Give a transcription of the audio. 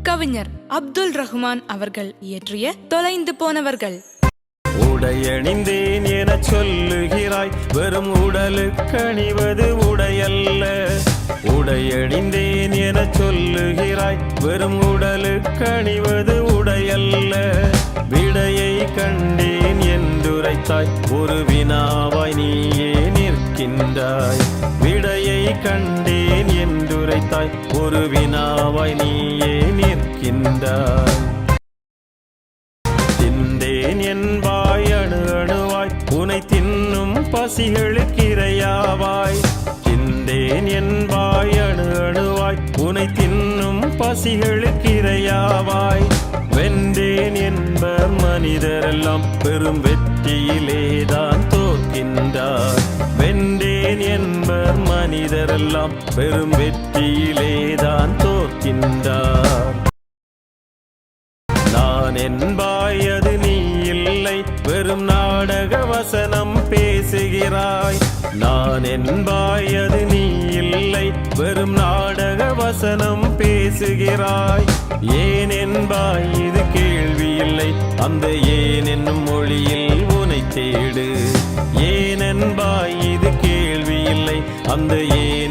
கவிஞர் அப்துல் ரஹ்மான் அவர்கள் இயற்றிய தொலைந்து போனவர்கள். உடையணிந்தேன் என சொல்லுகிறாய், வெறும் உடலுக்கு அணிவது உடையல்ல. உடையணிந்தேன் என சொல்லுகிறாய், வெறும் உடலுக்கு அணிவது உடையல்ல. விடையை கண்டேன் என்றுரைத்தாய், ஒரு வினாவாய் நீயே நிற்கின்றாய். விடையை கண்டேன் என்றுரைத்தாய், ஒரு வினாவாய் நீயே நிற்கின்றாய். திந்தேன் என்பாய் அணு அணுவாய், உனை தின்னும் பசிகளுக்கு இரையாவாய். திந்தேன் என்பாய் அணு அணுவாய், உனை தின்னும் பசிகளுக்கு இரையாவாய். வென்றேன் என்பர் மனிதரெல்லாம் பெரும் வெற்றியிலேதான் தோற்கின்றார். வென்றேன் என்பர் மனிதரெல்லாம் பெரும் வெற்றியிலேதான் தோற்கின்றார். நான் என்பாய் அது நீ இல்லை, வெறும் நாடக வசனம் பேசுகிறாய். நான் என்பாய் அது நீ இல்லை, வெறும் நாடக வசனம் பேசுகிறாய். ஏன் என்பாய் இது கேள்வி இல்லை, அந்த ஏன் என்னும் மொழியில் உனை தேடு. ஏன் என்பாய் இது கேள்வி இல்லை, அந்த ஏன்